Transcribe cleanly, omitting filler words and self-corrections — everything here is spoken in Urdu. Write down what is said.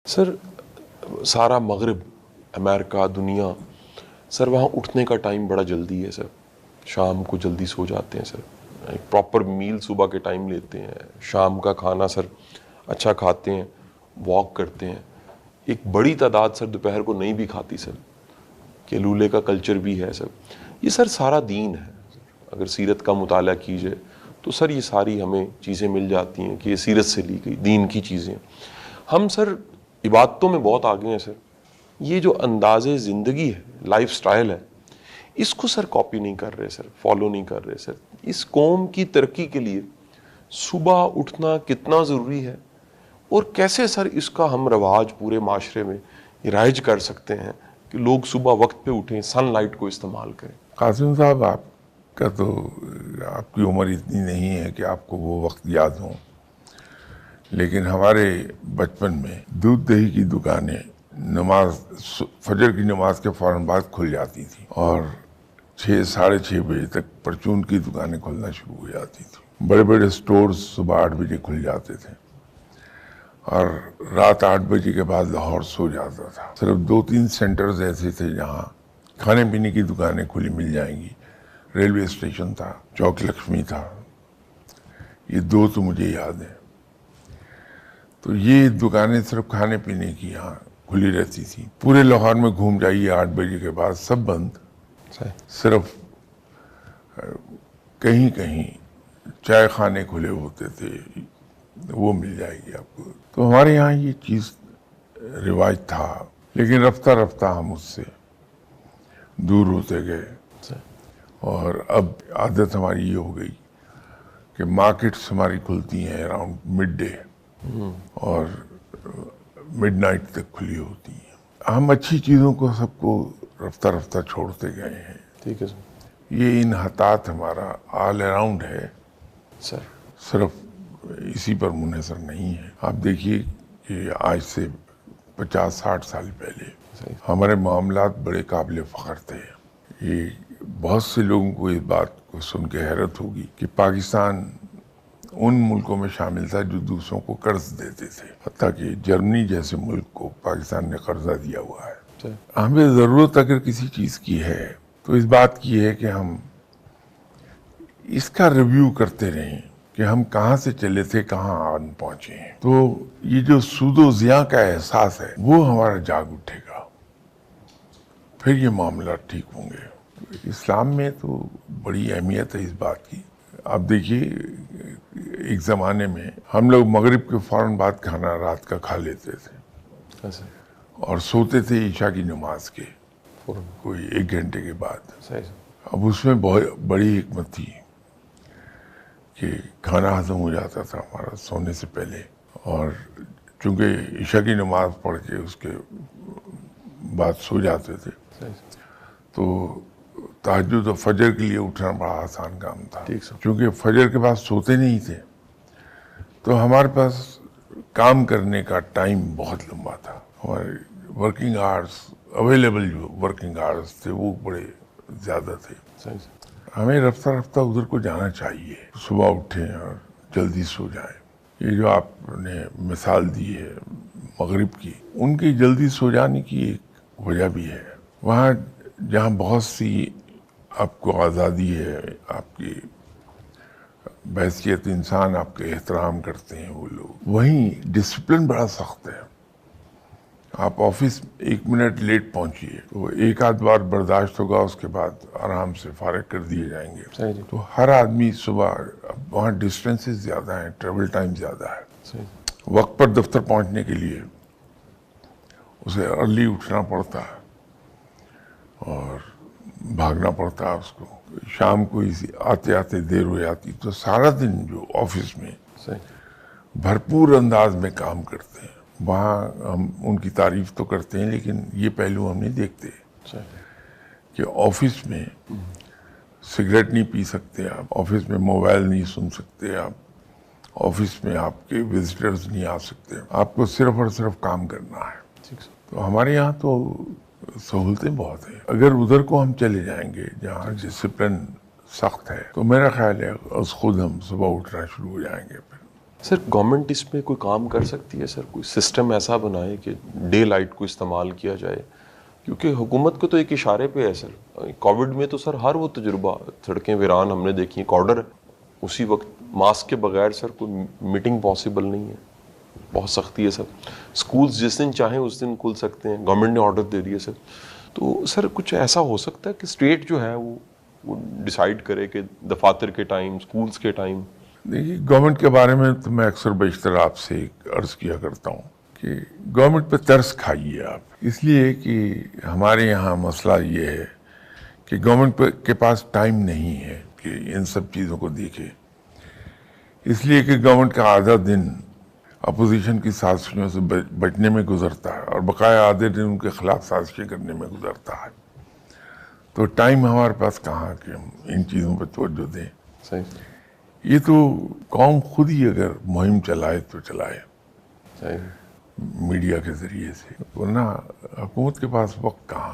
سر سارا مغرب، امریکہ، دنیا، سر وہاں اٹھنے کا ٹائم بڑا جلدی ہے سر. شام کو جلدی سو جاتے ہیں سر. ایک پراپر میل صبح کے ٹائم لیتے ہیں. شام کا کھانا سر اچھا کھاتے ہیں، واک کرتے ہیں. ایک بڑی تعداد سر دوپہر کو نہیں بھی کھاتی سر. کیلولے کا کلچر بھی ہے سر. یہ سر سارا دین ہے. اگر سیرت کا مطالعہ کیجئے تو سر یہ ساری ہمیں چیزیں مل جاتی ہیں کہ یہ سیرت سے لی گئی دین کی چیزیں. ہم سر عبادتوں میں بہت آگے ہیں سر. یہ جو انداز زندگی ہے، لائف سٹائل ہے، اس کو سر کاپی نہیں کر رہے سر، فالو نہیں کر رہے سر. اس قوم کی ترقی کے لیے صبح اٹھنا کتنا ضروری ہے، اور کیسے سر اس کا ہم رواج پورے معاشرے میں رائج کر سکتے ہیں کہ لوگ صبح وقت پہ اٹھیں، سن لائٹ کو استعمال کریں. قاسم صاحب، آپ کا تو آپ کی عمر اتنی نہیں ہے کہ آپ کو وہ وقت یاد ہوں، لیکن ہمارے بچپن میں دودھ دہی کی دکانیں فجر کی نماز کے فوراً بعد کھل جاتی تھی، اور 6 ساڑھے 6 بجے تک پرچون کی دکانیں کھلنا شروع ہو جاتی تھی. بڑے بڑے سٹورز صبح 8 بجے کھل جاتے تھے، اور رات 8 بجے کے بعد لاہور سو جاتا تھا. صرف 2-3 سینٹرز ایسے تھے جہاں کھانے پینے کی دکانیں کھلی مل جائیں گی. ریلوے اسٹیشن تھا، چوک لکشمی تھا. یہ 2 تو مجھے یاد ہیں. تو یہ دکانیں صرف کھانے پینے کی یہاں کھلی رہتی تھی. پورے لاہور میں گھوم جائیے 8 بجے کے بعد سب بند. صرف کہیں کہیں چائے خانے کھلے ہوتے تھے، وہ مل جائے گی آپ کو. تو ہمارے یہاں یہ چیز رواج تھا، لیکن رفتہ رفتہ ہم اس سے دور ہوتے گئے. اور اب عادت ہماری یہ ہو گئی کہ مارکیٹس ہماری کھلتی ہیں اراؤنڈ مڈ ڈے اور مڈ نائٹ تک کھلی ہوتی ہیں. ہم اچھی چیزوں کو سب کو رفتہ رفتہ چھوڑتے گئے ہیں. ٹھیک ہے سر. یہ انحطاط ہمارا آل اراؤنڈ ہے، سر صرف اسی پر منحصر نہیں ہے. آپ دیکھیے کہ آج سے 50-60 سال پہلے ہمارے معاملات بڑے قابل فخر تھے. یہ بہت سے لوگوں کو اس بات کو سن کے حیرت ہوگی کہ پاکستان ان ملکوں میں شامل تھا جو دوسروں کو قرض دیتے تھے. حتیٰ کہ جرمنی جیسے ملک کو پاکستان نے قرضہ دیا ہوا ہے. ہمیں ضرورت اگر کسی چیز کی ہے تو اس بات کی ہے کہ ہم اس کا ریویو کرتے رہیں کہ ہم کہاں سے چلے تھے، کہاں آن پہنچے ہیں. تو یہ جو سود و زیاں کا احساس ہے وہ ہمارا جاگ اٹھے گا، پھر یہ معاملات ٹھیک ہوں گے. اسلام میں تو بڑی اہمیت ہے اس بات کی. آپ دیکھیے ایک زمانے میں ہم لوگ مغرب کے فوراً بعد کھانا رات کا کھا لیتے تھے اور سوتے تھے عشاء کی نماز کے کوئی 1 گھنٹے کے بعد. اب اس میں بہت بڑی حکمت تھی کہ کھانا ہضم ہو جاتا تھا ہمارا سونے سے پہلے، اور چونکہ عشاء کی نماز پڑھ کے اس کے بعد سو جاتے تھے تو تہجد و فجر کے لیے اٹھنا بڑا آسان کام تھا. چونکہ فجر کے بعد سوتے نہیں تھے تو ہمارے پاس کام کرنے کا ٹائم بہت لمبا تھا. ہمارے ورکنگ آورس اویلیبل جو ورکنگ آورس تھے وہ بڑے زیادہ تھے. ہمیں رفتہ رفتہ ادھر کو جانا چاہیے. صبح اٹھیں اور جلدی سو جائیں. یہ جو آپ نے مثال دی ہے مغرب کی، ان کی جلدی سو جانے کی ایک وجہ بھی ہے. وہاں جہاں بہت سی آپ کو آزادی ہے، آپ کی بحیثیت انسان آپ کے احترام کرتے ہیں وہ لوگ، وہیں ڈسپلن بڑا سخت ہے. آپ آفس 1 منٹ لیٹ پہنچیے تو 1-8 بار برداشت ہوگا، اس کے بعد آرام سے فارغ کر دیے جائیں گے. تو ہر آدمی صبح، وہاں ڈسٹینسز زیادہ ہیں، ٹریول ٹائم زیادہ ہے. وقت پر دفتر پہنچنے کے لیے اسے ارلی اٹھنا پڑتا ہے اور بھاگنا پڑتا ہے اس کو. شام کو آتے آتے دیر ہو جاتی، تو سارا دن جو آفس میں بھرپور انداز میں کام کرتے ہیں، وہاں ہم ان کی تعریف تو کرتے ہیں لیکن یہ پہلو ہم نہیں دیکھتے کہ آفس میں سگریٹ نہیں پی سکتے آپ، آفس میں موبائل نہیں سن سکتے آپ، آفس میں آپ کے وزٹرز نہیں آ سکتے. آپ کو صرف اور صرف کام کرنا ہے. تو ہمارے یہاں تو سہولتیں بہت ہیں. اگر ادھر کو ہم چلے جائیں گے جہاں ڈسپلن سخت ہے تو میرا خیال ہے از خود ہم صبح اٹھنا شروع ہو جائیں گے. پھر سر گورنمنٹ اس میں کوئی کام کر سکتی ہے سر؟ کوئی سسٹم ایسا بنائے کہ ڈے لائٹ کو استعمال کیا جائے، کیونکہ حکومت کو تو ایک اشارے پہ ہے سر. کووڈ میں تو سر ہر وہ تجربہ، سڑکیں ویران ہم نے دیکھی، آرڈر اسی وقت ماسک کے بغیر سر کوئی میٹنگ پاسبل نہیں ہے، بہت سختی ہے سر. اسکولز جس دن چاہیں اس دن کھل سکتے ہیں، گورنمنٹ نے آرڈر دے دیے سر. تو سر کچھ ایسا ہو سکتا ہے کہ اسٹیٹ جو ہے وہ ڈیسائیڈ کرے کہ دفاتر کے ٹائم، اسکولز کے ٹائم. دیکھیے گورنمنٹ کے بارے میں تو میں اکثر بیشتر آپ سے عرض کیا کرتا ہوں کہ گورنمنٹ پہ ترس کھائیے آپ، اس لیے کہ ہمارے یہاں مسئلہ یہ ہے کہ گورنمنٹ کے پاس ٹائم نہیں ہے کہ ان سب چیزوں کو دیکھے، اس لیے کہ گورنمنٹ کا آدھا دن اپوزیشن کی سازشوں سے بچنے میں گزرتا ہے اور بقایا آدھے دن ان کے خلاف سازشیں کرنے میں گزرتا ہے. تو ٹائم ہمارے پاس کہاں کہ ہم ان چیزوں پہ توجہ دیں. صحیح یہ تو قوم خود ہی اگر مہم چلائے تو چلائے صحیح. میڈیا کے ذریعے سے، ورنہ حکومت کے پاس وقت کہاں